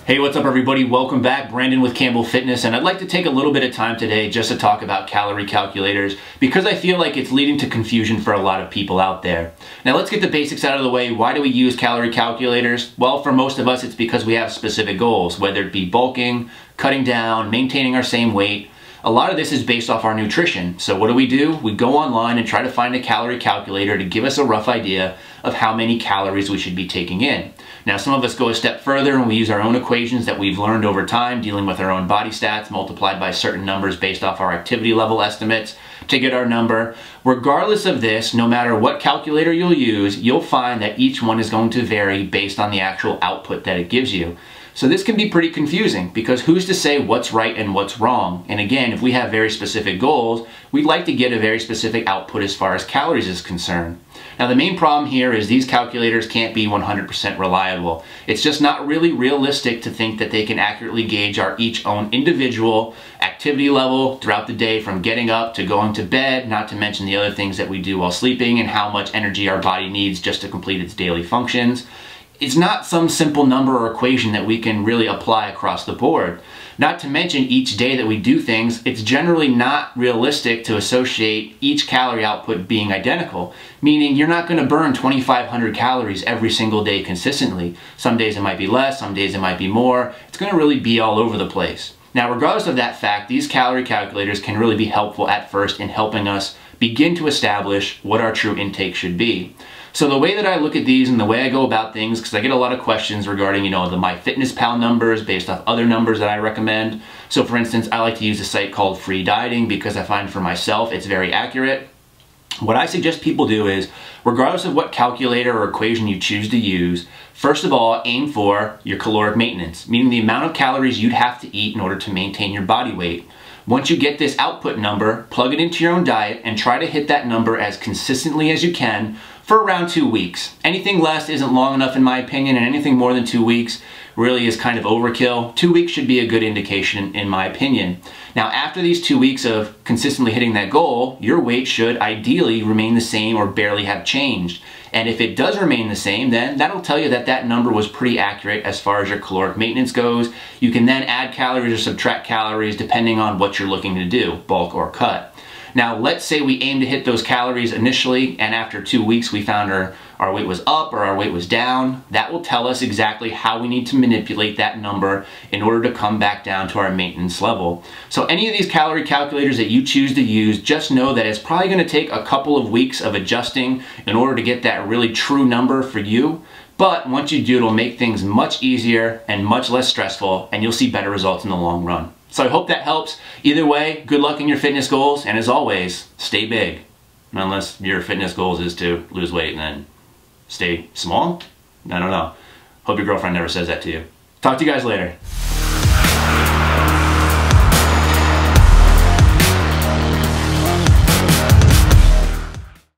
Hey, what's up everybody? Welcome back. Brandon with Campbell Fitness, and I'd like to take a little bit of time today just to talk about calorie calculators because I feel like it's leading to confusion for a lot of people out there. Now let's get the basics out of the way. Why do we use calorie calculators? Well, for most of us it's because we have specific goals, whether it be bulking, cutting down, maintaining our same weight. A lot of this is based off our nutrition. So what do? We go online and try to find a calorie calculator to give us a rough idea of how many calories we should be taking in. Now some of us go a step further and we use our own equations that we've learned over time dealing with our own body stats multiplied by certain numbers based off our activity level estimates to get our number. Regardless of this, no matter what calculator you'll use, you'll find that each one is going to vary based on the actual output that it gives you. So this can be pretty confusing because who's to say what's right and what's wrong? And again, if we have very specific goals, we'd like to get a very specific output as far as calories is concerned. Now the main problem here is these calculators can't be 100% reliable. It's just not really realistic to think that they can accurately gauge our each own individual activity level throughout the day from getting up to going to bed, not to mention the other things that we do while sleeping and how much energy our body needs just to complete its daily functions. It's not some simple number or equation that we can really apply across the board. Not to mention each day that we do things, it's generally not realistic to associate each calorie output being identical, meaning you're not going to burn 2,500 calories every single day consistently. Some days it might be less, some days it might be more. It's going to really be all over the place. Now, regardless of that fact, these calorie calculators can really be helpful at first in helping us begin to establish what our true intake should be. So the way that I look at these and the way I go about things, because I get a lot of questions regarding, the MyFitnessPal numbers based off other numbers that I recommend. So for instance, I like to use a site called Free Dieting because I find for myself it's very accurate. What I suggest people do is, regardless of what calculator or equation you choose to use, first of all, aim for your caloric maintenance, meaning the amount of calories you'd have to eat in order to maintain your body weight. Once you get this output number, plug it into your own diet and try to hit that number as consistently as you can for around 2 weeks. Anything less isn't long enough in my opinion, and anything more than 2 weeks really is kind of overkill. 2 weeks should be a good indication in my opinion. Now after these 2 weeks of consistently hitting that goal, your weight should ideally remain the same or barely have changed. And if it does remain the same, then that'll tell you that that number was pretty accurate as far as your caloric maintenance goes. You can then add calories or subtract calories depending on what you're looking to do, bulk or cut. Now let's say we aim to hit those calories initially and after 2 weeks we found our weight was up or our weight was down. That will tell us exactly how we need to manipulate that number in order to come back down to our maintenance level. So any of these calorie calculators that you choose to use, just know that it's probably going to take a couple of weeks of adjusting in order to get that really true number for you. But once you do, it'll make things much easier and much less stressful, and you'll see better results in the long run. So I hope that helps. Either way, good luck in your fitness goals, and as always, stay big. Unless your fitness goals is to lose weight and then stay small? I don't know. Hope your girlfriend never says that to you. Talk to you guys later.